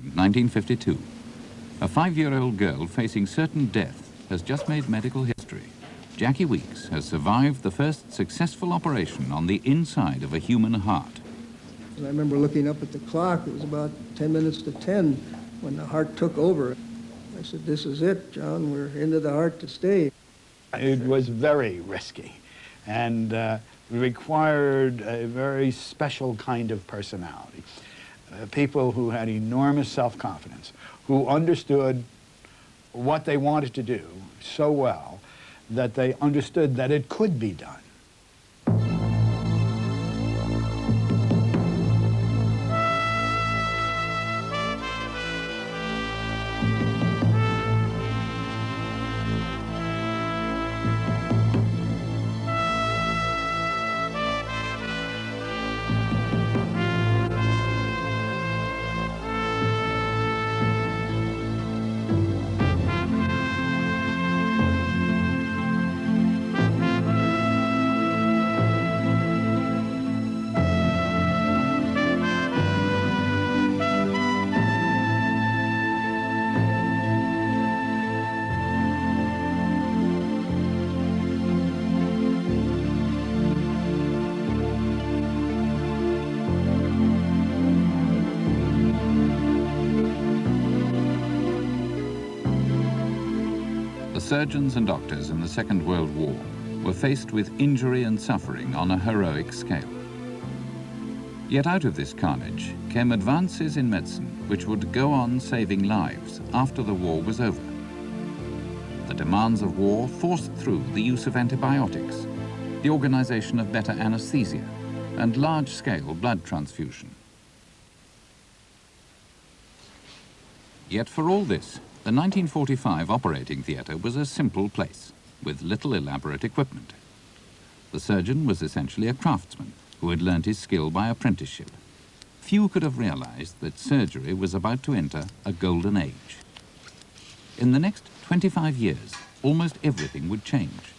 1952. A 5-year-old girl facing certain death has just made medical history. Jackie Weeks has survived the first successful operation on the inside of a human heart. And I remember looking up at the clock. It was about 10 minutes to 10 when the heart took over. I said, "This is it, John. We're into the heart to stay." It was very risky and required a very special kind of personality. People who had enormous self-confidence, who understood what they wanted to do so well that they understood that it could be done. Surgeons and doctors in the Second World War were faced with injury and suffering on a heroic scale. Yet out of this carnage came advances in medicine which would go on saving lives after the war was over. The demands of war forced through the use of antibiotics, the organization of better anesthesia, and large-scale blood transfusion. Yet for all this, the 1945 operating theatre was a simple place, with little elaborate equipment. The surgeon was essentially a craftsman who had learnt his skill by apprenticeship. Few could have realized that surgery was about to enter a golden age. In the next 25 years, almost everything would change.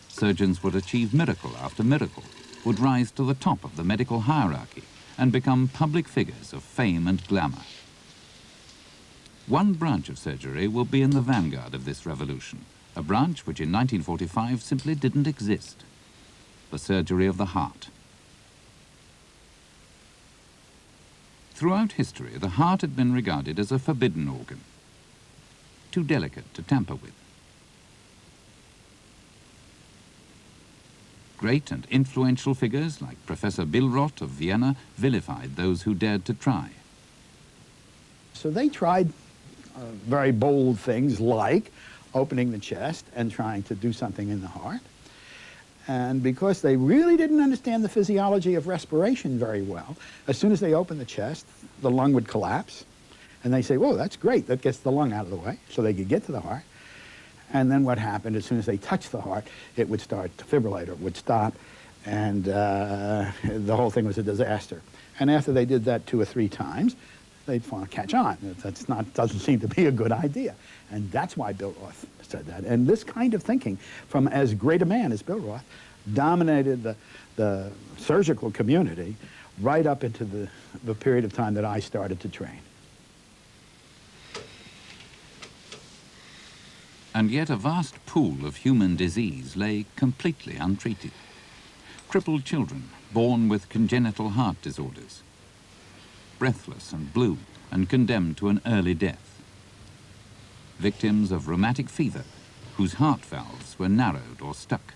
Surgeons would achieve miracle after miracle, would rise to the top of the medical hierarchy, and become public figures of fame and glamour. One branch of surgery will be in the vanguard of this revolution, a branch which in 1945 simply didn't exist: the surgery of the heart. Throughout history, the heart had been regarded as a forbidden organ, too delicate to tamper with. Great and influential figures like Professor Billroth of Vienna vilified those who dared to try. So they tried very bold things like opening the chest and trying to do something in the heart. And because they really didn't understand the physiology of respiration very well, as soon as they opened the chest, the lung would collapse. And they say, whoa, that's great, that gets the lung out of the way, so they could get to the heart. And then what happened, as soon as they touched the heart, it would start to fibrillate, or it would stop, and the whole thing was a disaster. And after they did that 2 or 3 times, they'd want to catch on. Doesn't seem to be a good idea. And that's why Billroth said that. And this kind of thinking from as great a man as Billroth dominated the surgical community right up into the period of time that I started to train. And yet a vast pool of human disease lay completely untreated. Crippled children born with congenital heart disorders, breathless and blue and condemned to an early death. Victims of rheumatic fever whose heart valves were narrowed or stuck.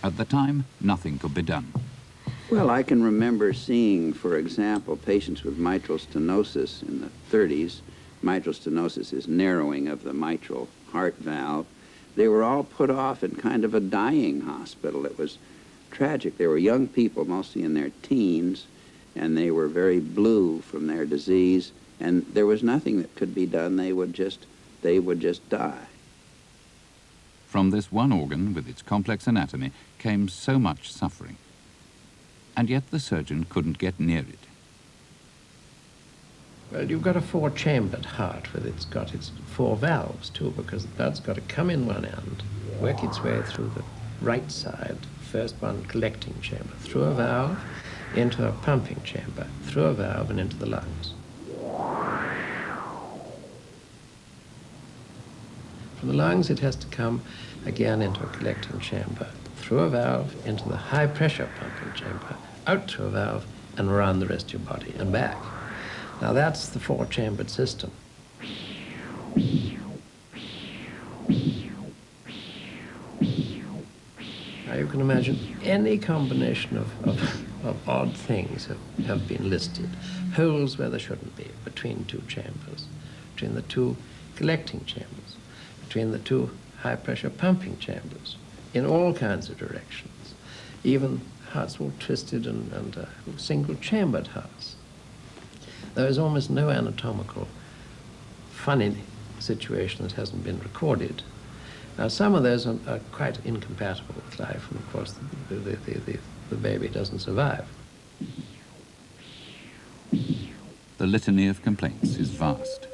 At the time, nothing could be done. Well, I can remember seeing, for example, patients with mitral stenosis in the 30s. Mitral stenosis is narrowing of the mitral heart valve. They were all put off in kind of a dying hospital. It was tragic. They were young people, mostly in their teens, and they were very blue from their disease, and there was nothing that could be done. They would just die. From this one organ with its complex anatomy came so much suffering. And yet the surgeon couldn't get near it. Well, you've got a 4-chambered heart with it's got its 4 valves too, because the blood's got to come in one end, work its way through the right side, first one collecting chamber, through a valve, into a pumping chamber, through a valve and into the lungs. From the lungs, it has to come again into a collecting chamber, through a valve into the high-pressure pumping chamber, out through a valve, and around the rest of your body and back. Now that's the four-chambered system. Now you can imagine any combination of odd things have been listed. Holes where there shouldn't be, between two chambers, between the two collecting chambers, between the two high-pressure pumping chambers, in all kinds of directions. Even hearts all twisted and single-chambered hearts. There is almost no anatomical funny situation that hasn't been recorded. Now, some of those are quite incompatible with life, and of course the baby doesn't survive. The litany of complaints is vast.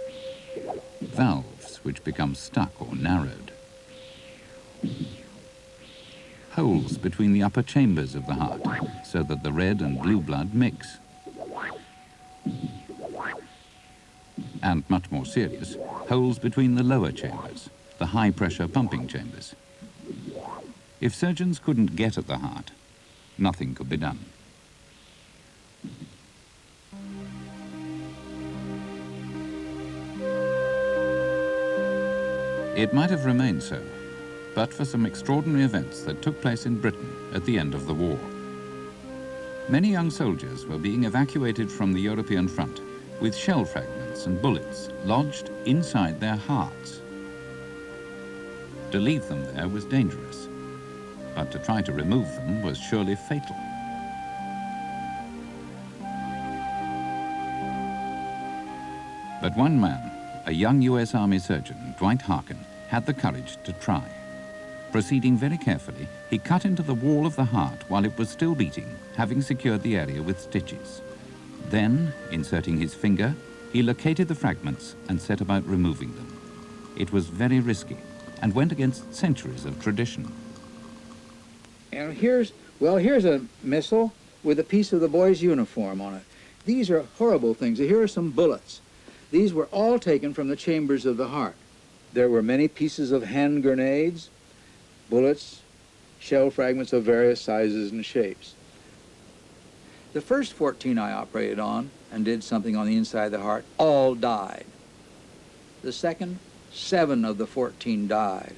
Valves which become stuck or narrowed. Holes between the upper chambers of the heart, so that the red and blue blood mix. And much more serious, holes between the lower chambers, the high-pressure pumping chambers. If surgeons couldn't get at the heart, nothing could be done. It might have remained so, but for some extraordinary events that took place in Britain at the end of the war. Many young soldiers were being evacuated from the European front with shell fragments and bullets lodged inside their hearts. To leave them there was dangerous, but to try to remove them was surely fatal. But one man, a young US Army surgeon, Dwight Harkin, had the courage to try. Proceeding very carefully, he cut into the wall of the heart while it was still beating, having secured the area with stitches. Then, inserting his finger, he located the fragments and set about removing them. It was very risky and went against centuries of tradition. And here's a missile with a piece of the boy's uniform on it. These are horrible things. Here are some bullets. These were all taken from the chambers of the heart. There were many pieces of hand grenades, bullets, shell fragments of various sizes and shapes. The first 14 I operated on and did something on the inside of the heart all died. The second, 7 of the 14 died.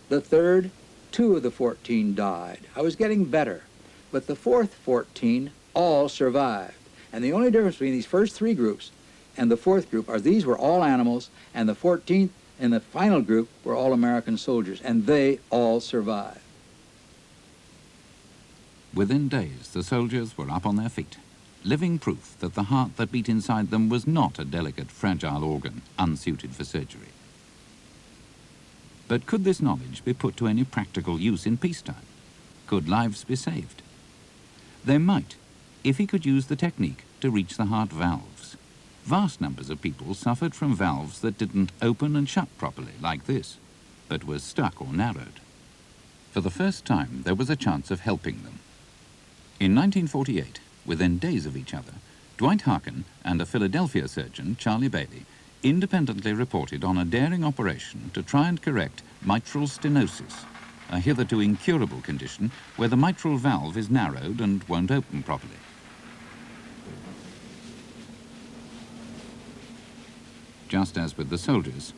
The third, 2 of the 14 died. I was getting better, but the fourth 14 all survived. And the only difference between these first 3 groups and the fourth group are these were all animals, and the 14th and the final group were all American soldiers, and they all survived. Within days, the soldiers were up on their feet, living proof that the heart that beat inside them was not a delicate, fragile organ unsuited for surgery. But could this knowledge be put to any practical use in peacetime? Could lives be saved? They might, if he could use the technique to reach the heart valves. Vast numbers of people suffered from valves that didn't open and shut properly, like this, but were stuck or narrowed. For the first time, there was a chance of helping them. In 1948, within days of each other, Dwight Harkin and a Philadelphia surgeon, Charlie Bailey, independently reported on a daring operation to try and correct mitral stenosis, a hitherto incurable condition where the mitral valve is narrowed and won't open properly. Just as with the soldiers,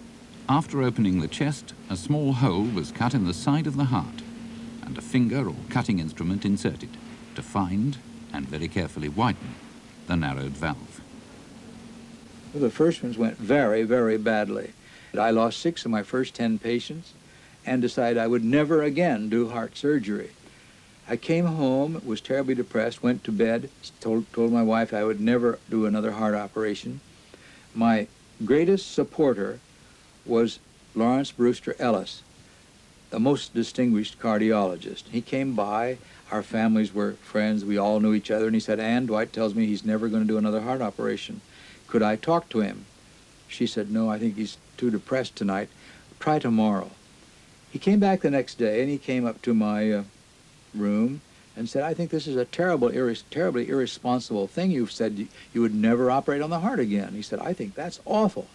after opening the chest, a small hole was cut in the side of the heart and a finger or cutting instrument inserted to find and very carefully widen the narrowed valve. Well, the first ones went very, very badly. I lost 6 of my first 10 patients and decided I would never again do heart surgery. I came home, was terribly depressed, went to bed, told my wife I would never do another heart operation. My greatest supporter was Lawrence Brewster Ellis, the most distinguished cardiologist. He came by, our families were friends, we all knew each other, and he said, "Ann, Dwight tells me he's never going to do another heart operation. Could I talk to him?" She said, "No, I think he's too depressed tonight. Try tomorrow." He came back the next day, and he came up to my room and said, "I think this is a terribly irresponsible thing. You've said you would never operate on the heart again." He said, "I think that's awful."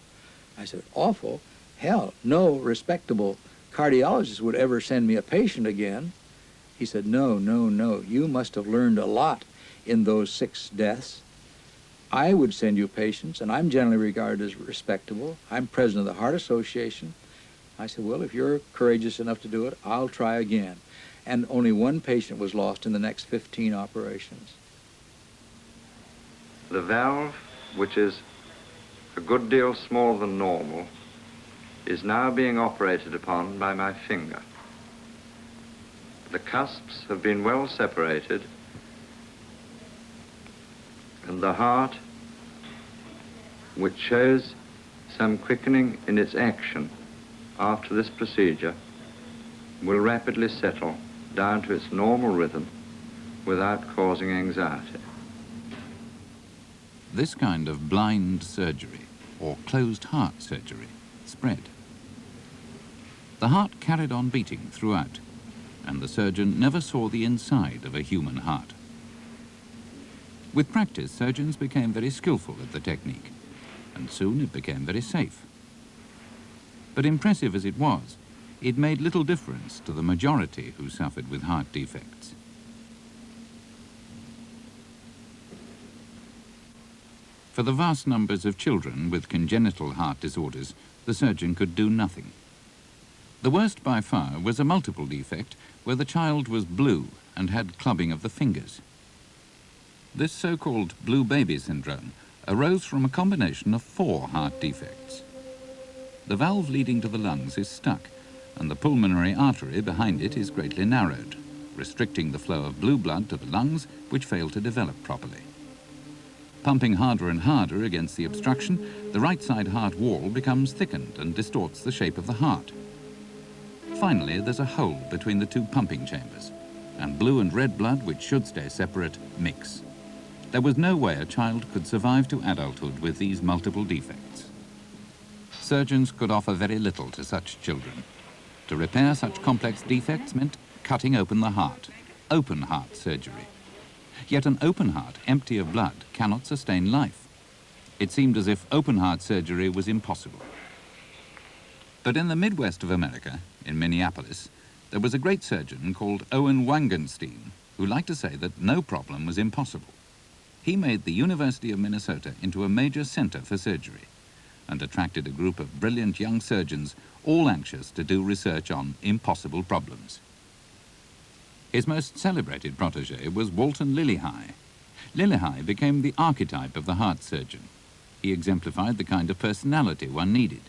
I said, "Awful? Hell, no respectable cardiologist would ever send me a patient again. He said, no, no, no, you must have learned a lot in those 6 deaths. I would send you patients, and I'm generally regarded as respectable. I'm president of the Heart Association. I said, well, if you're courageous enough to do it, I'll try again. And only 1 patient was lost in the next 15 operations. The valve, which is a good deal smaller than normal, is now being operated upon by my finger. The cusps have been well separated, and the heart, which shows some quickening in its action after this procedure, will rapidly settle down to its normal rhythm without causing anxiety. This kind of blind surgery, or closed heart surgery, spread. The heart carried on beating throughout, and the surgeon never saw the inside of a human heart. With practice, surgeons became very skillful at the technique, and soon it became very safe. But impressive as it was, it made little difference to the majority who suffered with heart defects. For the vast numbers of children with congenital heart disorders, the surgeon could do nothing. The worst by far was a multiple defect where the child was blue and had clubbing of the fingers. This so-called blue baby syndrome arose from a combination of 4 heart defects. The valve leading to the lungs is stuck, and the pulmonary artery behind it is greatly narrowed, restricting the flow of blue blood to the lungs, which fail to develop properly. Pumping harder and harder against the obstruction, the right side heart wall becomes thickened and distorts the shape of the heart. Finally, there's a hole between the 2 pumping chambers, and blue and red blood, which should stay separate, mix. There was no way a child could survive to adulthood with these multiple defects. Surgeons could offer very little to such children. To repair such complex defects meant cutting open the heart, open heart surgery. Yet an open heart, empty of blood, cannot sustain life. It seemed as if open heart surgery was impossible. But in the Midwest of America, in Minneapolis, there was a great surgeon called Owen Wangenstein who liked to say that no problem was impossible. He made the University of Minnesota into a major center for surgery and attracted a group of brilliant young surgeons, all anxious to do research on impossible problems. His most celebrated protege was Walton Lillihei. Lillihei became the archetype of the heart surgeon. He exemplified the kind of personality one needed: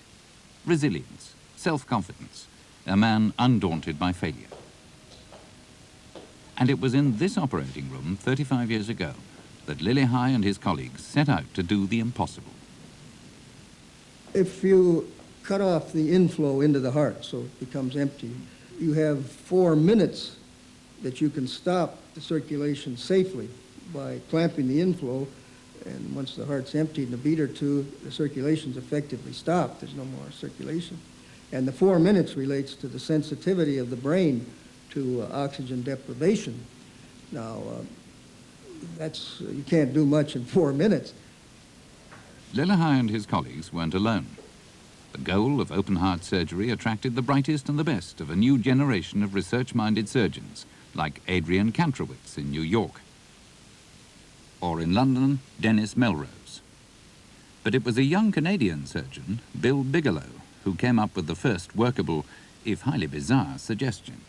resilience, self-confidence, a man undaunted by failure. And it was in this operating room 35 years ago that Lillihei and his colleagues set out to do the impossible. If you cut off the inflow into the heart so it becomes empty, you have 4 minutes that you can stop the circulation safely by clamping the inflow, and once the heart's emptied in a beat or 2, the circulation's effectively stopped. There's no more circulation. And the 4 minutes relates to the sensitivity of the brain to oxygen deprivation. Now, you can't do much in 4 minutes. Lillihei and his colleagues weren't alone. The goal of open heart surgery attracted the brightest and the best of a new generation of research-minded surgeons, like Adrian Kantrowitz in New York, or in London, Dennis Melrose. But it was a young Canadian surgeon, Bill Bigelow, who came up with the first workable, if highly bizarre, suggestion.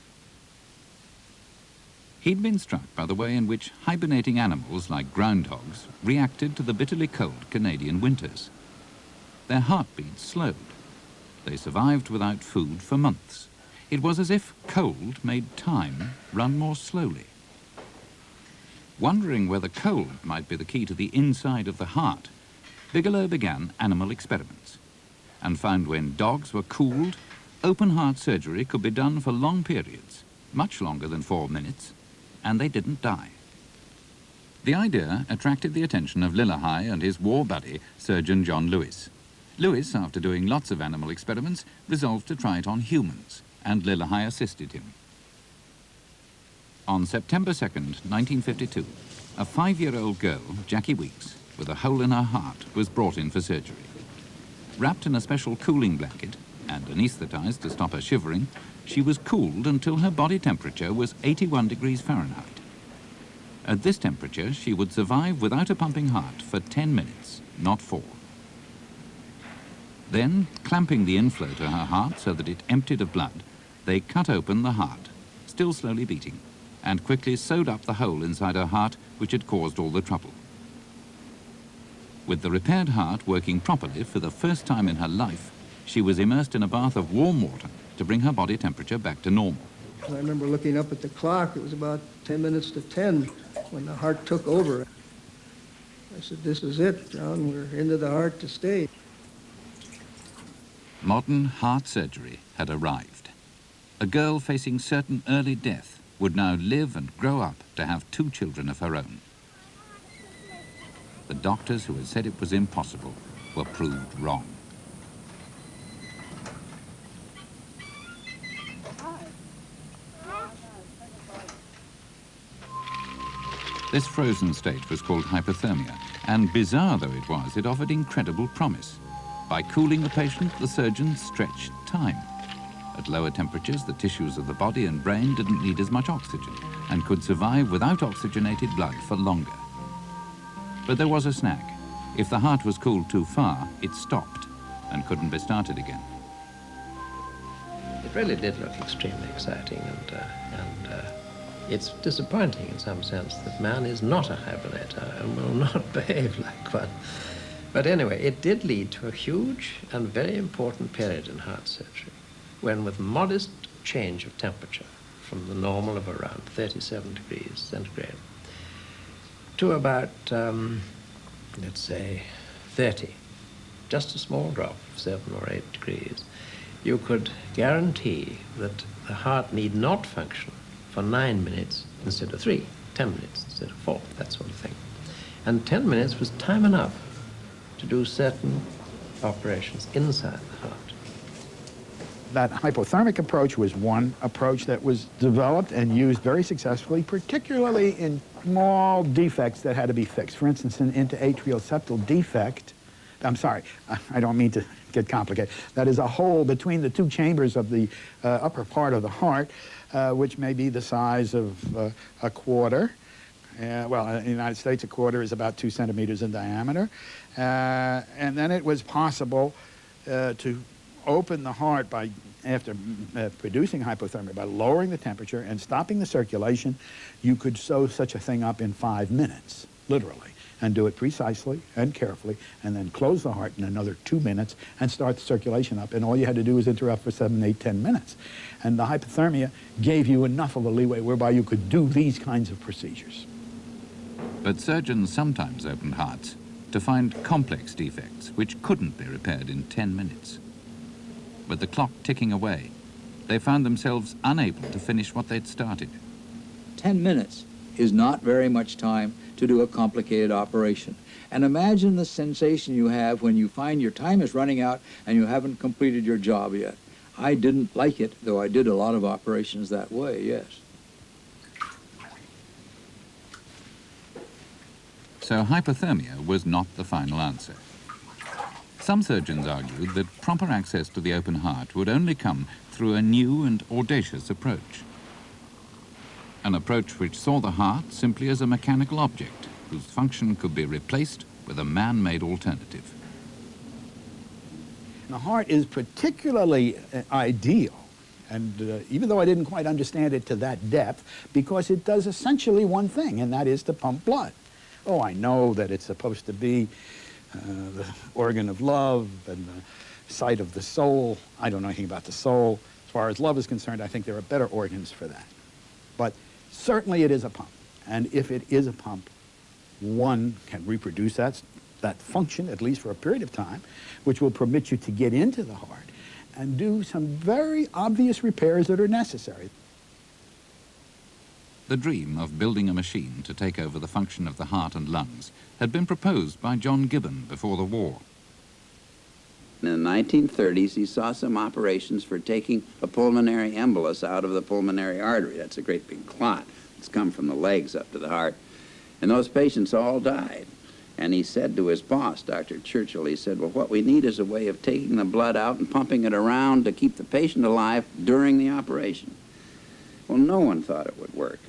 He'd been struck by the way in which hibernating animals like groundhogs reacted to the bitterly cold Canadian winters. Their heartbeats slowed. They survived without food for months. It was as if cold made time run more slowly. Wondering whether cold might be the key to the inside of the heart, Bigelow began animal experiments and found when dogs were cooled, open heart surgery could be done for long periods, much longer than 4 minutes, and they didn't die. The idea attracted the attention of Lillihei and his war buddy, Surgeon John Lewis. Lewis, after doing lots of animal experiments, resolved to try it on humans, and Lillihei assisted him. On September 2nd, 1952, a 5-year-old girl, Jackie Weeks, with a hole in her heart, was brought in for surgery. Wrapped in a special cooling blanket and anesthetized to stop her shivering, she was cooled until her body temperature was 81 degrees Fahrenheit. At this temperature, she would survive without a pumping heart for 10 minutes, not 4. Then, clamping the inflow to her heart so that it emptied of blood, they cut open the heart, still slowly beating, and quickly sewed up the hole inside her heart which had caused all the trouble. With the repaired heart working properly for the first time in her life, she was immersed in a bath of warm water to bring her body temperature back to normal. I remember looking up at the clock. It was about 10 minutes to 10 when the heart took over. I said, "This is it, John. We're into the heart to stay." Modern heart surgery had arrived. A girl facing certain early death would now live and grow up to have 2 children of her own. The doctors who had said it was impossible were proved wrong. This frozen state was called hypothermia, and bizarre though it was, it offered incredible promise. By cooling the patient, the surgeons stretched time. At lower temperatures, the tissues of the body and brain didn't need as much oxygen and could survive without oxygenated blood for longer. But there was a snag. If the heart was cooled too far, it stopped and couldn't be started again. It really did look extremely exciting, and it's disappointing in some sense that man is not a hibernator and will not behave like one. But anyway, it did lead to a huge and very important period in heart surgery, when with modest change of temperature from the normal of around 37 degrees centigrade to about, let's say, 30, just a small drop of 7 or 8 degrees, you could guarantee that the heart need not function for 9 minutes instead of 3, 10 minutes instead of 4, that sort of thing. And 10 minutes was time enough to do certain operations inside the heart. That hypothermic approach was one approach that was developed and used very successfully, particularly in small defects that had to be fixed. For instance, an interatrial septal defect, I'm sorry, I don't mean to get complicated. That is a hole between the 2 chambers of the upper part of the heart, which may be the size of a quarter. Well, in the United States, a quarter is about 2 centimeters in diameter. And then it was possible to open the heart by, after producing hypothermia, by lowering the temperature and stopping the circulation. You could sew such a thing up in 5 minutes, literally, and do it precisely and carefully, and then close the heart in another 2 minutes and start the circulation up. And all you had to do was interrupt for 7, 8, 10 minutes. And the hypothermia gave you enough of a leeway whereby you could do these kinds of procedures. But surgeons sometimes opened hearts to find complex defects which couldn't be repaired in 10 minutes. With the clock ticking away, they found themselves unable to finish what they'd started. 10 minutes is not very much time to do a complicated operation. And imagine the sensation you have when you find your time is running out and you haven't completed your job yet. I didn't like it, though I did a lot of operations that way, yes. So hypothermia was not the final answer. Some surgeons argued that proper access to the open heart would only come through a new and audacious approach. An approach which saw the heart simply as a mechanical object whose function could be replaced with a man-made alternative. The heart is particularly ideal, and even though I didn't quite understand it to that depth, because it does essentially one thing, and that is to pump blood. Oh, I know that it's supposed to be the organ of love and the site of the soul. I don't know anything about the soul. As far as love is concerned, I think there are better organs for that. But certainly it is a pump. And if it is a pump, one can reproduce that function, at least for a period of time, which will permit you to get into the heart and do some very obvious repairs that are necessary. The dream of building a machine to take over the function of the heart and lungs had been proposed by John Gibbon before the war. In the 1930s, he saw some operations for taking a pulmonary embolus out of the pulmonary artery. That's a great big clot that's come from the legs up to the heart. And those patients all died. And he said to his boss, Dr. Churchill, he said, well, what we need is a way of taking the blood out and pumping it around to keep the patient alive during the operation. Well, no one thought it would work.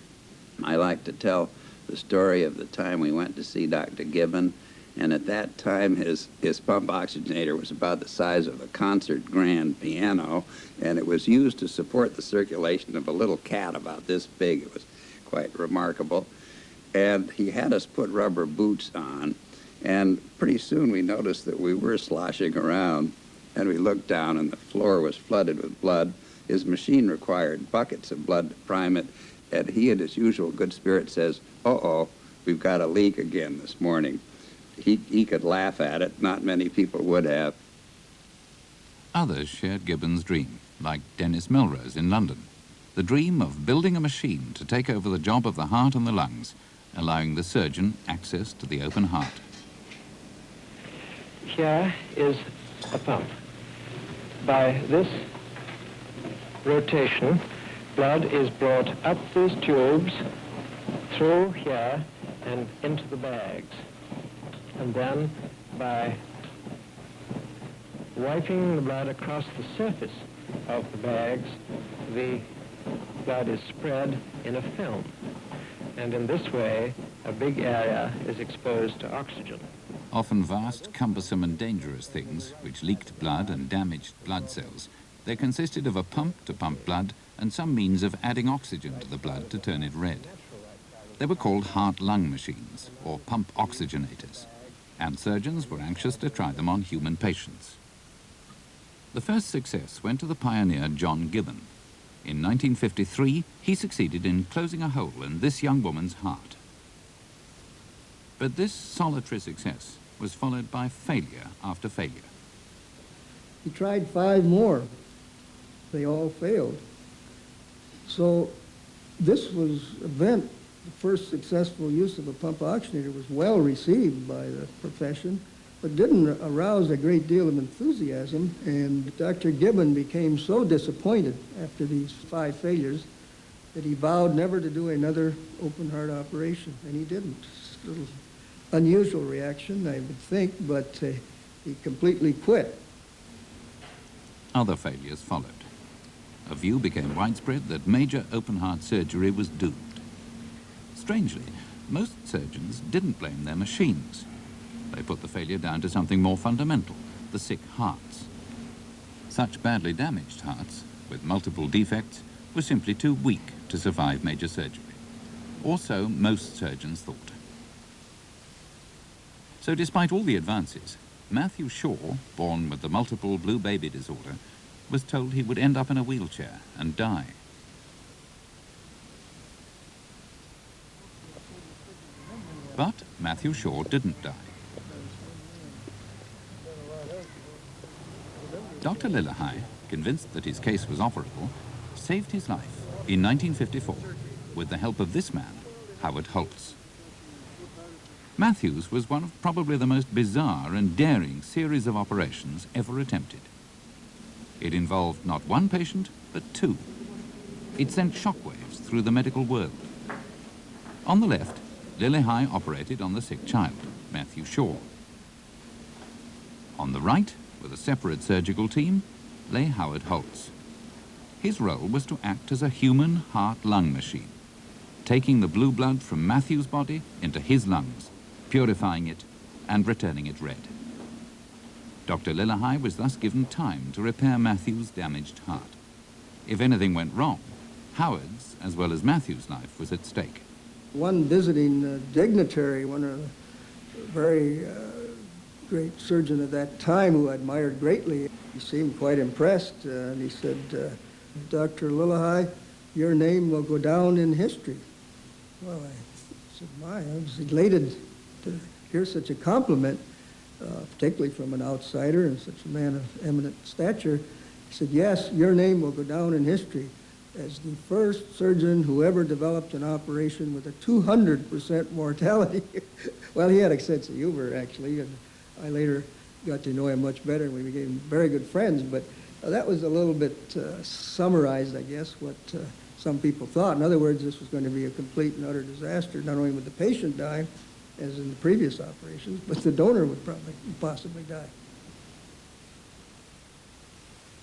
I like to tell the story of the time we went to see Dr. Gibbon, and at that time his pump oxygenator was about the size of a concert grand piano, and it was used to support the circulation of a little cat about this big. It was quite remarkable. And he had us put rubber boots on, and pretty soon we noticed that we were sloshing around, and we looked down and the floor was flooded with blood. His machine required buckets of blood to prime it, and he, in his usual good spirit, says, uh-oh, we've got a leak again this morning. He could laugh at it. Not many people would have. Others shared Gibbon's dream, like Dennis Melrose in London. The dream of building a machine to take over the job of the heart and the lungs, allowing the surgeon access to the open heart. Here is a pump. By this rotation, blood is brought up these tubes, through here, and into the bags. And then by wiping the blood across the surface of the bags, the blood is spread in a film. And in this way, a big area is exposed to oxygen. Often vast, cumbersome and dangerous things, which leaked blood and damaged blood cells, they consisted of a pump to pump blood and some means of adding oxygen to the blood to turn it red. They were called heart-lung machines, or pump oxygenators, and surgeons were anxious to try them on human patients. The first success went to the pioneer John Gibbon. In 1953, he succeeded in closing a hole in this young woman's heart. But this solitary success was followed by failure after failure. He tried 5 more. They all failed. So this event, the first successful use of a pump oxygenator, was well received by the profession, but didn't arouse a great deal of enthusiasm. And Dr. Gibbon became so disappointed after these 5 failures that he vowed never to do another open heart operation, and he didn't. It's a little unusual reaction, I would think, but he completely quit. Other failures followed. A view became widespread that major open heart surgery was doomed. Strangely, most surgeons didn't blame their machines. They put the failure down to something more fundamental, the sick hearts. Such badly damaged hearts, with multiple defects, were simply too weak to survive major surgery. Or so most surgeons thought. So despite all the advances, Matthew Shaw, born with the multiple blue baby disorder, was told he would end up in a wheelchair and die. But Matthew Shaw didn't die. Dr. Lillehei, convinced that his case was operable, saved his life in 1954 with the help of this man, Howard Holtz. Matthews was one of probably the most bizarre and daring series of operations ever attempted. It involved not one patient, but 2. It sent shockwaves through the medical world. On the left, Lillehei operated on the sick child, Matthew Shaw. On the right, with a separate surgical team, lay Howard Holtz. His role was to act as a human heart-lung machine, taking the blue blood from Matthew's body into his lungs, purifying it and returning it red. Dr. Lillehei was thus given time to repair Matthew's damaged heart. If anything went wrong, Howard's, as well as Matthew's life, was at stake. One visiting dignitary, one of the very great surgeon at that time who I admired greatly, he seemed quite impressed, and he said, Dr. Lillehei, your name will go down in history. Well, I said, I was elated to hear such a compliment, particularly from an outsider and such a man of eminent stature. He said, yes, your name will go down in history as the first surgeon who ever developed an operation with a 200% mortality. Well, he had a sense of humor, actually, and I later got to know him much better, and we became very good friends, but that was a little bit summarized, I guess, what some people thought. In other words, this was going to be a complete and utter disaster. Not only would the patient die, as in the previous operations, but the donor would probably possibly die.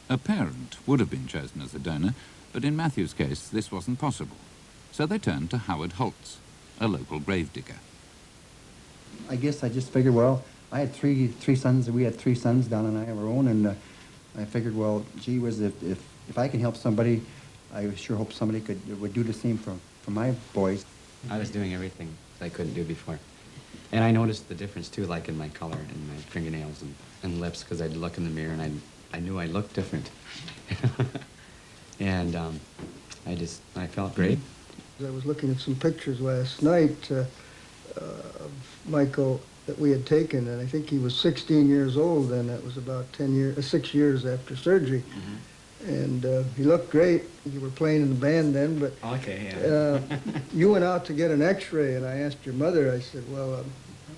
A parent would have been chosen as a donor, but in Matthew's case, this wasn't possible. So they turned to Howard Holtz, a local gravedigger. I guess I just figured, well, I had three sons, we had 3 sons, Don and I have our own, and I figured, well, gee whiz, if I can help somebody, I sure hope somebody would do the same for my boys. I was doing everything I couldn't do before. And I noticed the difference, too, like in my color and my fingernails and lips, because I'd look in the mirror and I knew I looked different. And I felt great. I was looking at some pictures last night of Michael that we had taken, and I think he was 16 years old then. That was about 6 years after surgery. Mm-hmm. And he looked great. You were playing in the band then, but Okay, yeah. you went out to get an x-ray, and I asked your mother, I said, well,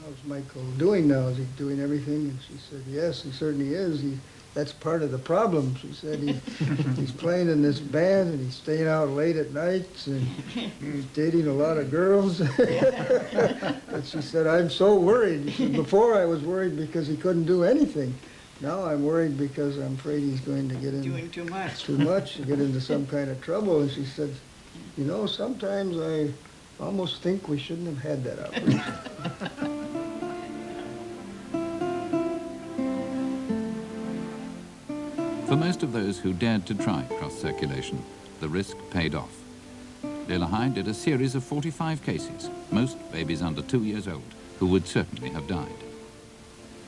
how's Michael doing now? Is he doing everything? And she said, yes, he certainly is. That's part of the problem. She said he's playing in this band and he's staying out late at nights and he's dating a lot of girls. But she said, I'm so worried. She said, before I was worried because he couldn't do anything. Now I'm worried because I'm afraid he's going to get Doing too much. Too much, to get into some kind of trouble. And she said, you know, sometimes I almost think we shouldn't have had that operation. For most of those who dared to try cross-circulation, the risk paid off. Lillahei did a series of 45 cases, most babies under 2 years old, who would certainly have died.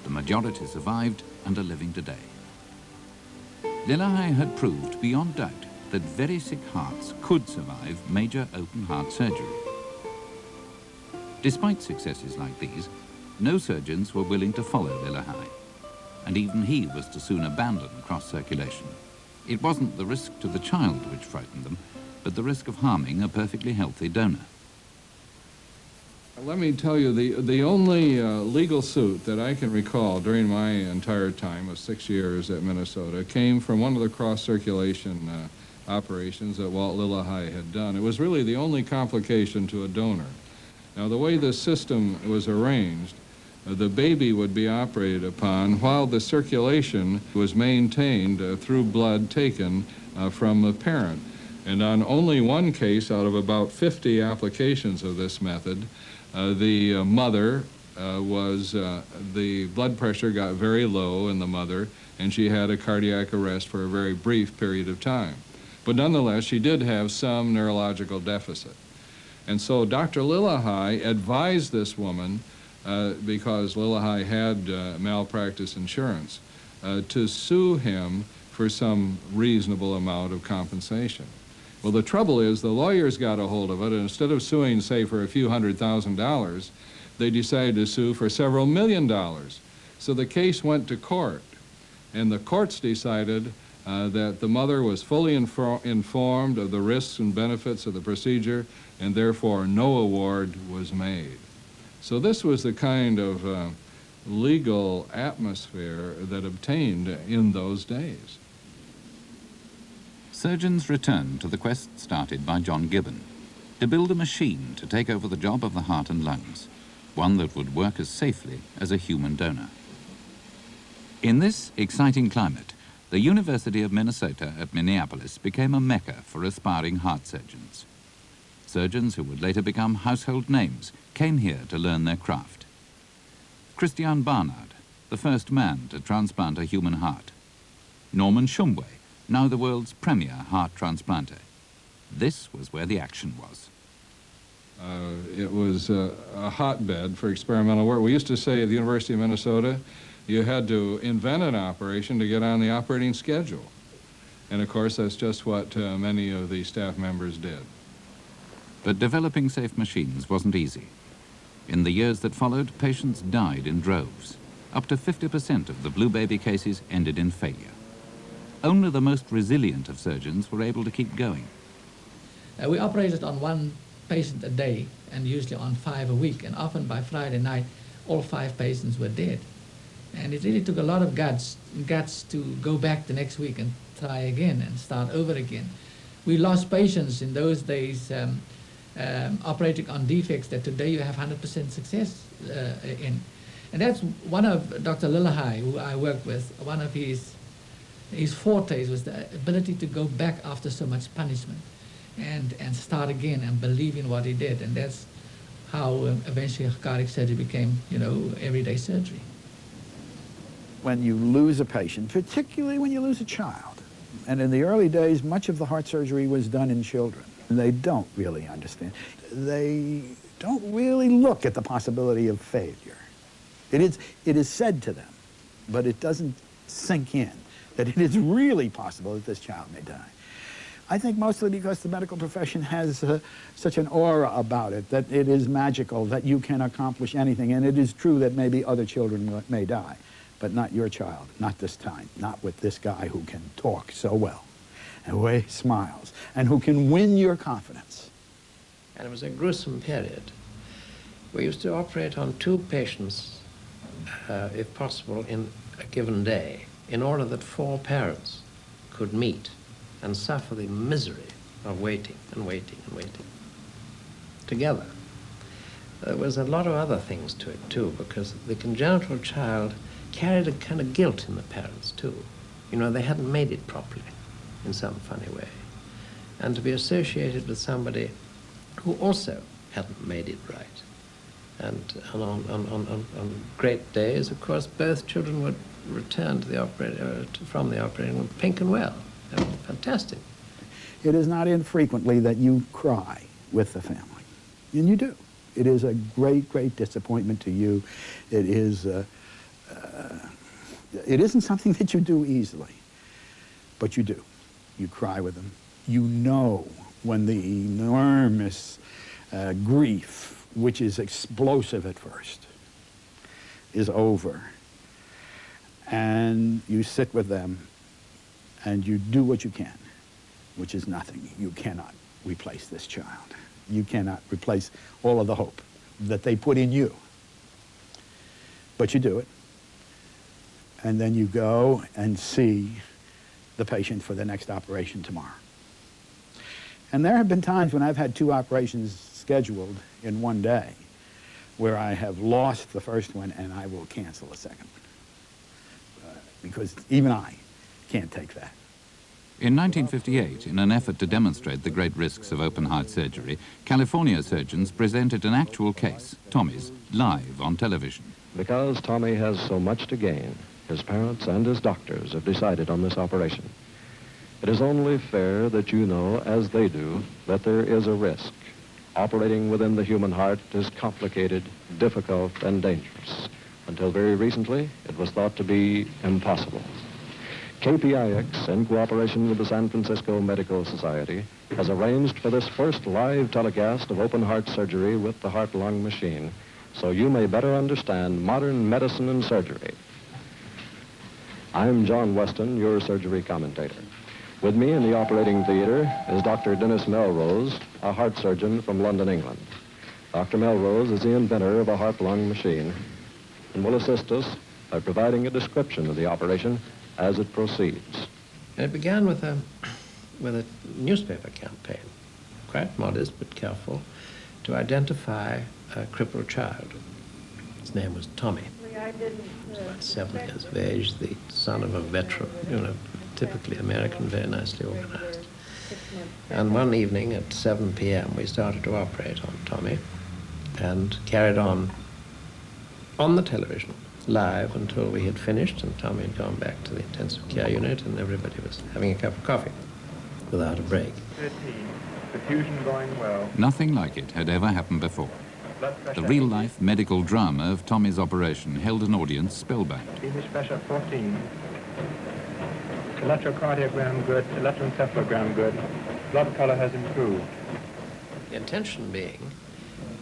The majority survived and are living today. Lillahei had proved beyond doubt that very sick hearts could survive major open heart surgery. Despite successes like these, no surgeons were willing to follow Lillahei, and even he was to soon abandon cross-circulation. It wasn't the risk to the child which frightened them, but the risk of harming a perfectly healthy donor. Let me tell you, the only legal suit that I can recall during my entire time of 6 years at Minnesota came from one of the cross-circulation operations that Walt Lillahei had done. It was really the only complication to a donor. Now, the way the system was arranged, the baby would be operated upon while the circulation was maintained through blood taken from the parent. And on only one case out of about 50 applications of this method, the mother the blood pressure got very low in the mother, and she had a cardiac arrest for a very brief period of time. But nonetheless, she did have some neurological deficit. And so Dr. Lillahei advised this woman, because Lillahei had malpractice insurance, to sue him for some reasonable amount of compensation. Well, the trouble is the lawyers got a hold of it, and instead of suing, say, for a few $100,000, they decided to sue for several $1 million. So the case went to court, and the courts decided that the mother was fully informed of the risks and benefits of the procedure, and therefore no award was made. So this was the kind of legal atmosphere that obtained in those days. Surgeons returned to the quest started by John Gibbon, to build a machine to take over the job of the heart and lungs, one that would work as safely as a human donor. In this exciting climate, the University of Minnesota at Minneapolis became a mecca for aspiring heart surgeons. Surgeons who would later become household names came here to learn their craft. Christian Barnard, the first man to transplant a human heart. Norman Shumway, now the world's premier heart transplanter. This was where the action was. It was a hotbed for experimental work. We used to say at the University of Minnesota, you had to invent an operation to get on the operating schedule. And of course, that's just what many of the staff members did. But developing safe machines wasn't easy. In the years that followed, patients died in droves. Up to 50% of the blue baby cases ended in failure. Only the most resilient of surgeons were able to keep going. We operated on 1 patient a day and usually on 5 a week, and often by Friday night all 5 patients were dead. And it really took a lot of guts to go back the next week and try again and start over again. We lost patients in those days operating on defects that today you have 100% success in. And that's one of Dr. Lillahei, who I work with, one of his fortes was the ability to go back after so much punishment and start again and believe in what he did. And that's how eventually cardiac surgery became, everyday surgery. When you lose a patient, particularly when you lose a child, and in the early days, much of the heart surgery was done in children. They don't really understand. They don't really look at the possibility of failure. It is said to them, but it doesn't sink in that it is really possible that this child may die. I think mostly because the medical profession has such an aura about it, that it is magical, that you can accomplish anything. And it is true that maybe other children may die, but not your child, not this time, not with this guy who can talk so well, and who smiles, and who can win your confidence. And it was a gruesome period. We used to operate on 2 patients, if possible, in a given day, in order that 4 parents could meet and suffer the misery of waiting and waiting and waiting together. There was a lot of other things to it, too, because the congenital child carried a kind of guilt in the parents, too. They hadn't made it properly in some funny way. And to be associated with somebody who also hadn't made it right. And on great days, of course, both children would return to from the operating room pink and well. Fantastic. It is not infrequently that you cry with the family, and you do. It is a great, great disappointment to you. It isn't something that you do easily, but you do. You cry with them. You know when the enormous grief, which is explosive at first, is over, and you sit with them and you do what you can, which is nothing. You cannot replace this child. You cannot replace all of the hope that they put in you. But you do it. And then you go and see the patient for the next operation tomorrow. And there have been times when I've had 2 operations scheduled in one day where I have lost the first one and I will cancel the second one. Because even I can't take that. In 1958, in an effort to demonstrate the great risks of open heart surgery, California surgeons presented an actual case, Tommy's, live on television. Because Tommy has so much to gain, his parents and his doctors have decided on this operation. It is only fair that you know, as they do, that there is a risk. Operating within the human heart is complicated, difficult, and dangerous. Until very recently, it was thought to be impossible. KPIX, in cooperation with the San Francisco Medical Society, has arranged for this first live telecast of open heart surgery with the heart-lung machine, so you may better understand modern medicine and surgery. I'm John Weston, your surgery commentator. With me in the operating theater is Dr. Dennis Melrose, a heart surgeon from London, England. Dr. Melrose is the inventor of a heart-lung machine and will assist us by providing a description of the operation as it proceeds. And it began with a newspaper campaign, quite modest but careful, to identify a crippled child. His name was Tommy. He was about 7 years of age, the son of a veteran, typically American, very nicely organized. And one evening at 7 p.m. we started to operate on Tommy and carried on the television, live, until we had finished and Tommy had gone back to the intensive care unit and everybody was having a cup of coffee without a break. 13. Perfusion going well. Nothing like it had ever happened before. The real-life medical drama of Tommy's operation held an audience spellbound. Venous pressure 14. Electrocardiogram good, electroencephalogram good. Blood color has improved. The intention being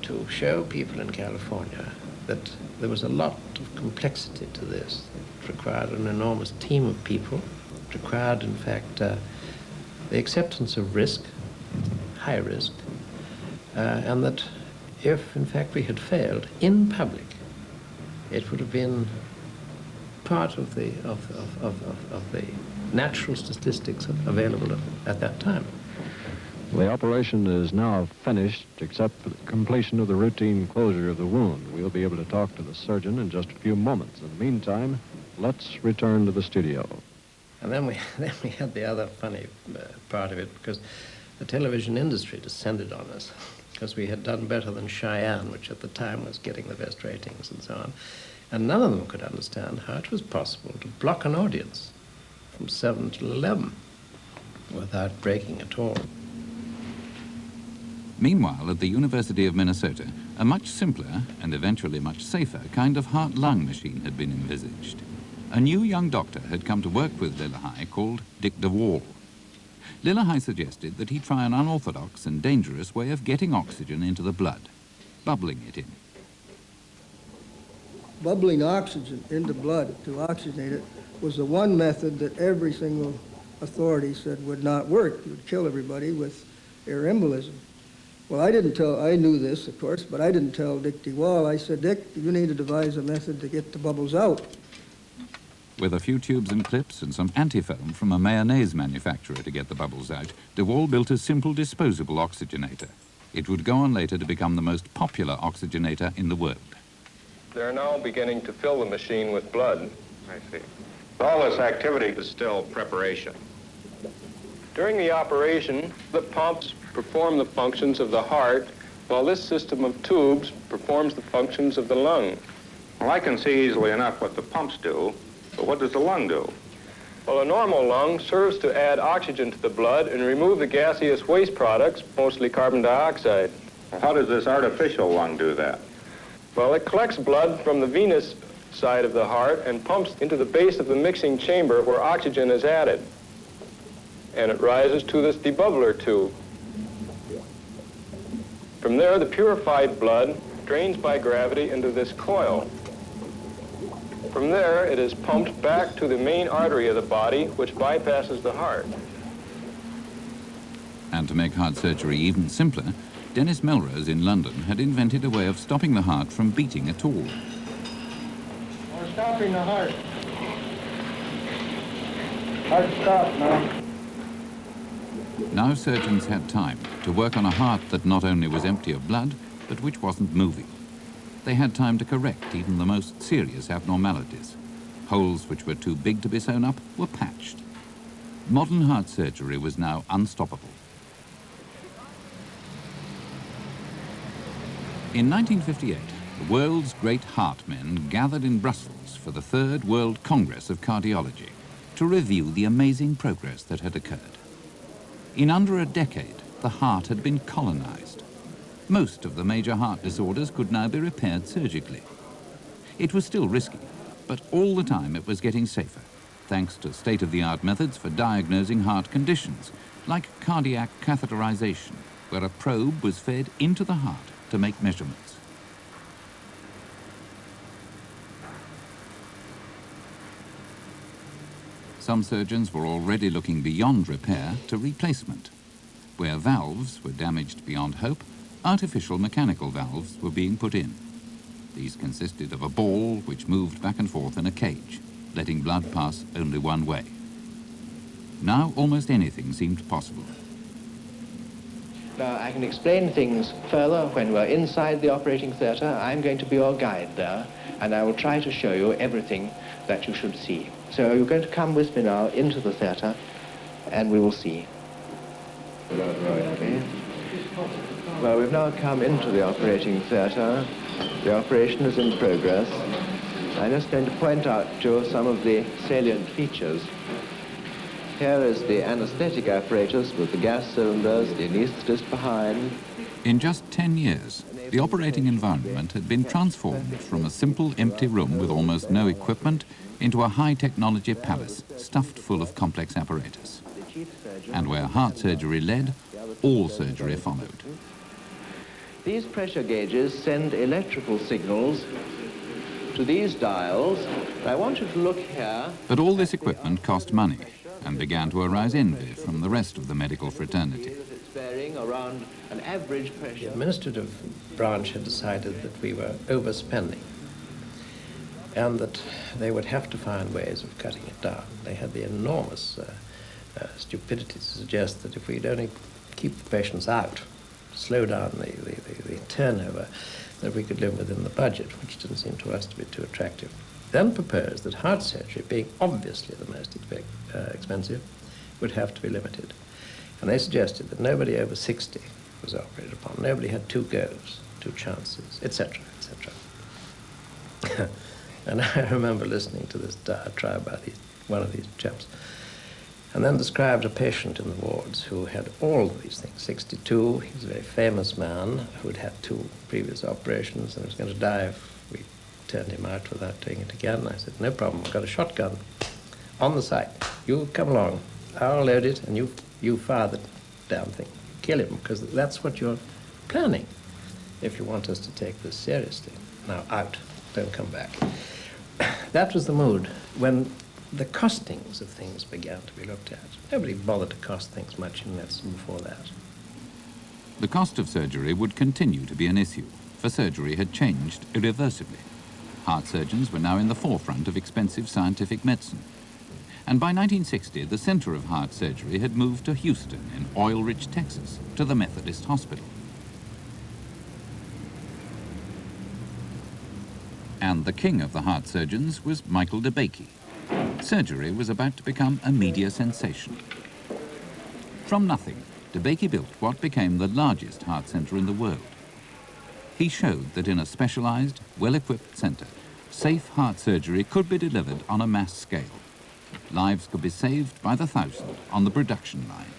to show people in California that there was a lot of complexity to this. It required an enormous team of people. It required, in fact, the acceptance of risk, high risk, and that if, in fact, we had failed in public, it would have been part of the natural statistics available at that time. The operation is now finished, except for the completion of the routine closure of the wound. We'll be able to talk to the surgeon in just a few moments. In the meantime, let's return to the studio. And then we had the other funny part of it, because the television industry descended on us, because we had done better than Cheyenne, which at the time was getting the best ratings and so on. And none of them could understand how it was possible to block an audience from 7 till 11 without breaking at all. Meanwhile, at the University of Minnesota, a much simpler and eventually much safer kind of heart-lung machine had been envisaged. A new young doctor had come to work with Lillehei called Dick DeWall. Lillehei suggested that he try an unorthodox and dangerous way of getting oxygen into the blood, bubbling it in. Bubbling oxygen into blood to oxygenate it was the one method that every single authority said would not work. It would kill everybody with air embolism. Well, I knew this, of course, but I didn't tell Dick DeWall. I said, Dick, you need to devise a method to get the bubbles out. With a few tubes and clips and some antifoam from a mayonnaise manufacturer to get the bubbles out, DeWall built a simple disposable oxygenator. It would go on later to become the most popular oxygenator in the world. They're now beginning to fill the machine with blood. I see. All this activity is still preparation. During the operation, the pumps perform the functions of the heart, while this system of tubes performs the functions of the lung. Well, I can see easily enough what the pumps do, but what does the lung do? Well, a normal lung serves to add oxygen to the blood and remove the gaseous waste products, mostly carbon dioxide. Well, how does this artificial lung do that? Well, it collects blood from the venous side of the heart and pumps into the base of the mixing chamber where oxygen is added. And it rises to this debubbler tube. From there, the purified blood drains by gravity into this coil. From there, it is pumped back to the main artery of the body, which bypasses the heart. And to make heart surgery even simpler, Dennis Melrose in London had invented a way of stopping the heart from beating at all. We're stopping the heart. Heart stop now. Now surgeons had time to work on a heart that not only was empty of blood, but which wasn't moving. They had time to correct even the most serious abnormalities. Holes which were too big to be sewn up were patched. Modern heart surgery was now unstoppable. In 1958, the world's great heart men gathered in Brussels for the Third World Congress of Cardiology to review the amazing progress that had occurred. In under a decade, the heart had been colonized. Most of the major heart disorders could now be repaired surgically. It was still risky, but all the time it was getting safer, thanks to state-of-the-art methods for diagnosing heart conditions, like cardiac catheterization, where a probe was fed into the heart to make measurements. Some surgeons were already looking beyond repair to replacement. Where valves were damaged beyond hope, artificial mechanical valves were being put in. These consisted of a ball which moved back and forth in a cage, letting blood pass only one way. Now almost anything seemed possible. Now, I can explain things further when we're inside the operating theatre. I'm going to be your guide there, and I will try to show you everything that you should see. So you're going to come with me now into the theatre, and we will see. Okay. Well, we've now come into the operating theatre. The operation is in progress. I'm just going to point out to you some of the salient features. Here is the anesthetic apparatus with the gas cylinders, the anesthetist behind. In just 10 years, the operating environment had been transformed from a simple empty room with almost no equipment into a high-technology palace stuffed full of complex apparatus. And where heart surgery led, all surgery followed. These pressure gauges send electrical signals to these dials. I want you to look here. But all this equipment cost money and began to arouse envy from the rest of the medical fraternity. It's varying around an average pressure. The administrative branch had decided that we were overspending and that they would have to find ways of cutting it down. They had the enormous stupidity to suggest that if we'd only keep the patients out, slow down the turnover, that we could live within the budget, which didn't seem to us to be too attractive. Then proposed that heart surgery, being obviously the most expensive, would have to be limited. And they suggested that nobody over 60 was operated upon. Nobody had 2 goes, 2 chances, etc., etc. And I remember listening to this diatribe by one of these chaps, and then described a patient in the wards who had all of these things. 62, he was a very famous man who had had 2 previous operations and was going to die if we turned him out without doing it again. I said, no problem, I've got a shotgun on the site. You come along, I'll load it, and you fire the damn thing. Kill him, because that's what you're planning if you want us to take this seriously. Now out, don't come back. That was the mood when the costings of things began to be looked at. Nobody bothered to cost things much in medicine before that. The cost of surgery would continue to be an issue, for surgery had changed irreversibly. Heart surgeons were now in the forefront of expensive scientific medicine. And by 1960, the center of heart surgery had moved to Houston in oil-rich Texas, to the Methodist Hospital. And the king of the heart surgeons was Michael DeBakey. Surgery was about to become a media sensation. From nothing, DeBakey built what became the largest heart center in the world. He showed that in a specialized, well-equipped center, safe heart surgery could be delivered on a mass scale. Lives could be saved by the thousand on the production line.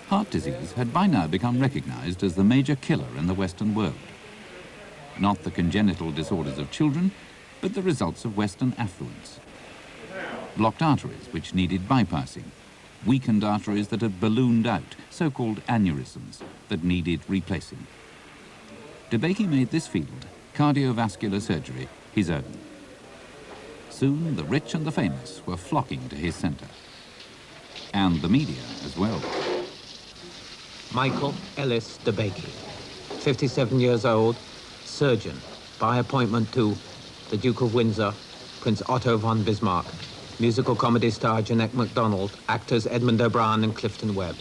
Heart disease had by now become recognized as the major killer in the Western world. Not the congenital disorders of children, but the results of Western affluence. Blocked arteries which needed bypassing, weakened arteries that had ballooned out, so-called aneurysms, that needed replacing. DeBakey made this field, cardiovascular surgery, his own. Soon the rich and the famous were flocking to his center. And the media as well. Michael Ellis DeBakey, 57 years old, surgeon, by appointment to the Duke of Windsor, Prince Otto von Bismarck, musical comedy star Jeanette MacDonald, actors Edmund O'Brien and Clifton Webb,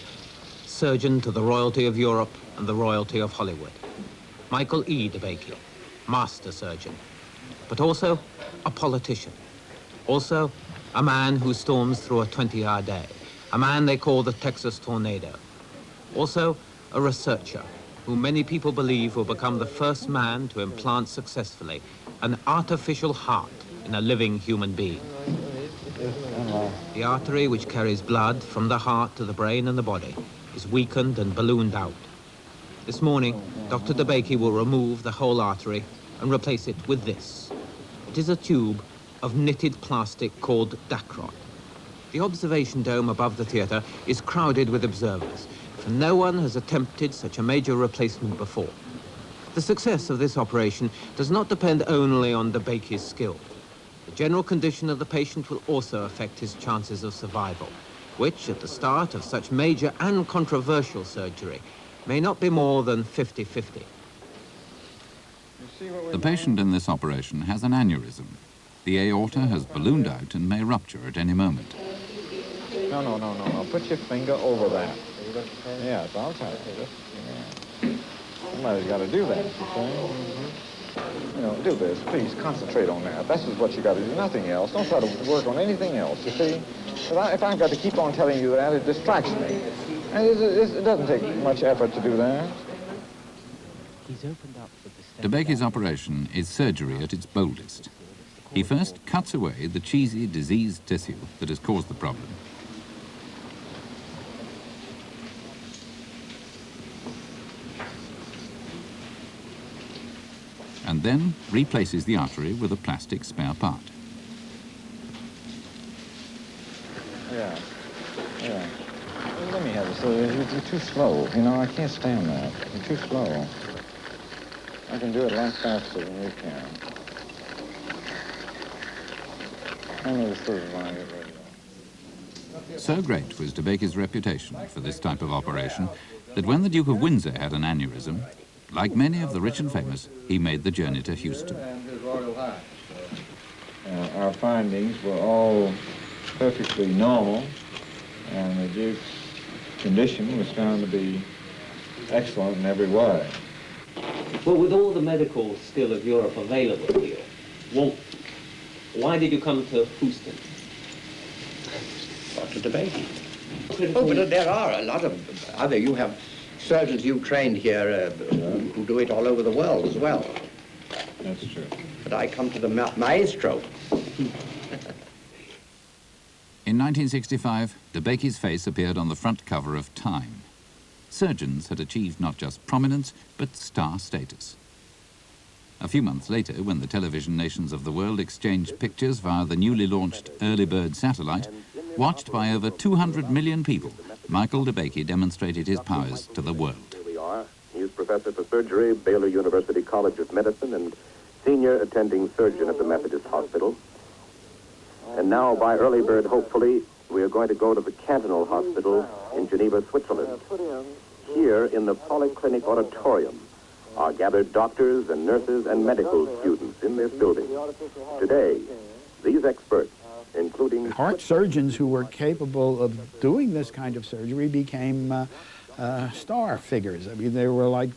surgeon to the royalty of Europe and the royalty of Hollywood. Michael E. DeBakey, master surgeon, but also a politician, also a man who storms through a 20-hour day, a man they call the Texas Tornado, also a researcher who many people believe will become the first man to implant successfully an artificial heart in a living human being. The artery which carries blood from the heart to the brain and the body is weakened and ballooned out. This morning, Dr. DeBakey will remove the whole artery and replace it with this. It is a tube of knitted plastic called Dacron. The observation dome above the theater is crowded with observers, and no one has attempted such a major replacement before. The success of this operation does not depend only on DeBakey's skill. The general condition of the patient will also affect his chances of survival, which, at the start of such major and controversial surgery, may not be more than 50-50. The patient in this operation has an aneurysm. The aorta has ballooned out and may rupture at any moment. No. Put your finger over that. Yes, I'll tell you. Yeah. Somebody's got to do that, you see? You know, do this. Please concentrate on that. That's just what you got to do, nothing else. Don't try to work on anything else, you see? If I've got to keep on telling you that, it distracts me. And it doesn't take much effort to do that. DeBakey's operation is surgery at its boldest. He first cuts away the cheesy, diseased tissue that has caused the problem. And then replaces the artery with a plastic spare part. Yeah. Let me have it. You're too slow. You know, I can't stand that. You're too slow. I can do it a lot faster than you can. I'm going to see when I get ready. So great was DeBakey's reputation for this type of operation that when the Duke of Windsor had an aneurysm, like many of the rich and famous, he made the journey to Houston. Our findings were all perfectly normal, and the Duke's condition was found to be excellent in every way. Well, with all the medical skill of Europe available here, well, why did you come to Houston? Dr. DeBakey. Oh, but there are a lot of other, you have surgeons you trained here who do it all over the world as well. That's true. But I come to the maestro. In 1965, DeBakey's face appeared on the front cover of Time. Surgeons had achieved not just prominence, but star status. A few months later, when the television nations of the world exchanged pictures via the newly launched Early Bird satellite, watched by over 200 million people, Michael DeBakey demonstrated his powers to the world. Here we are. He's professor for surgery, Baylor University College of Medicine, and senior attending surgeon at the Methodist Hospital. And now, by Early Bird, hopefully, we are going to go to the Cantonal Hospital in Geneva, Switzerland. Here, in the Polyclinic Auditorium, are gathered doctors and nurses and medical students in this building. Today, these experts, including heart surgeons who were capable of doing this kind of surgery, became star figures. I mean, they were like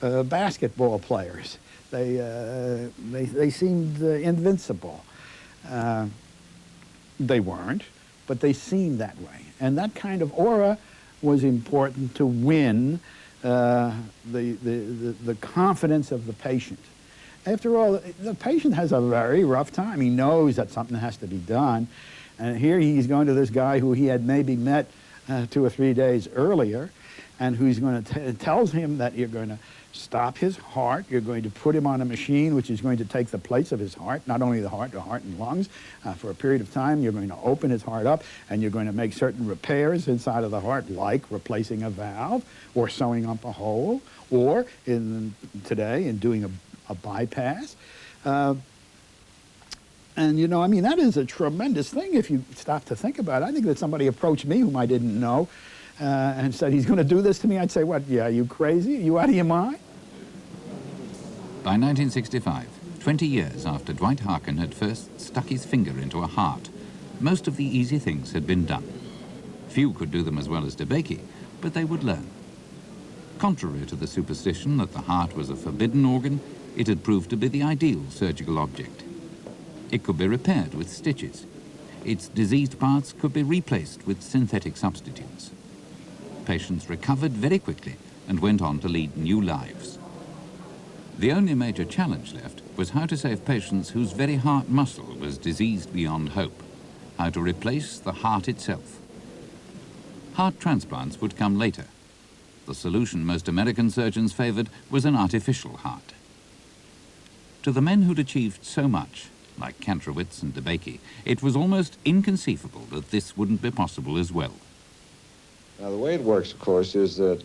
basketball players. They seemed invincible. They weren't, but they seemed that way. And that kind of aura was important to win the confidence of the patient. After all, the patient has a very rough time. He knows that something has to be done. And here he's going to this guy who he had maybe met 2 or 3 days earlier, and who's going to tells him that you're going to stop his heart, you're going to put him on a machine which is going to take the place of his heart, not only the heart and lungs, for a period of time. You're going to open his heart up, and you're going to make certain repairs inside of the heart, like replacing a valve, or sewing up a hole, or today in doing a bypass. And, you know, I mean, that is a tremendous thing if you stop to think about it. I think that somebody approached me whom I didn't know and said, he's going to do this to me. I'd say, what, yeah, you crazy? You out of your mind? By 1965, 20 years after Dwight Harkin had first stuck his finger into a heart, most of the easy things had been done. Few could do them as well as DeBakey, but they would learn. Contrary to the superstition that the heart was a forbidden organ, it had proved to be the ideal surgical object. It could be repaired with stitches. Its diseased parts could be replaced with synthetic substitutes. Patients recovered very quickly and went on to lead new lives. The only major challenge left was how to save patients whose very heart muscle was diseased beyond hope, how to replace the heart itself. Heart transplants would come later. The solution most American surgeons favored was an artificial heart. To the men who'd achieved so much, like Kantrowitz and DeBakey, it was almost inconceivable that this wouldn't be possible as well. Now, the way it works, of course, is that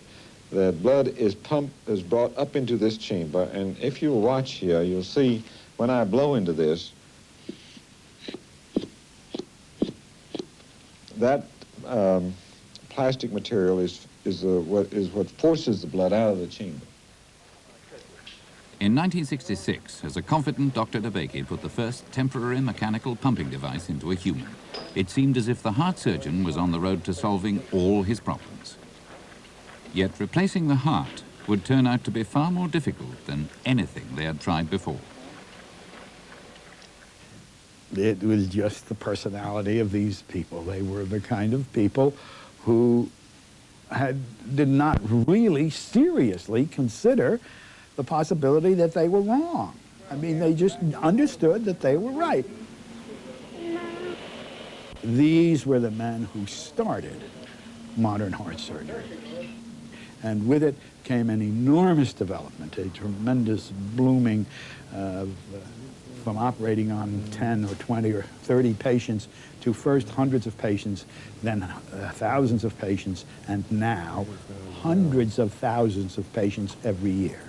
blood is brought up into this chamber, and if you watch here, you'll see when I blow into this, that plastic material is what forces the blood out of the chamber. In 1966, as a confident Dr. DeBakey put the first temporary mechanical pumping device into a human, it seemed as if the heart surgeon was on the road to solving all his problems. Yet replacing the heart would turn out to be far more difficult than anything they had tried before. It was just the personality of these people. They were the kind of people who did not really seriously consider the possibility that they were wrong. I mean, they just understood that they were right. These were the men who started modern heart surgery. And with it came an enormous development, a tremendous blooming from operating on 10 or 20 or 30 patients to first hundreds of patients, then thousands of patients, and now hundreds of thousands of patients every year.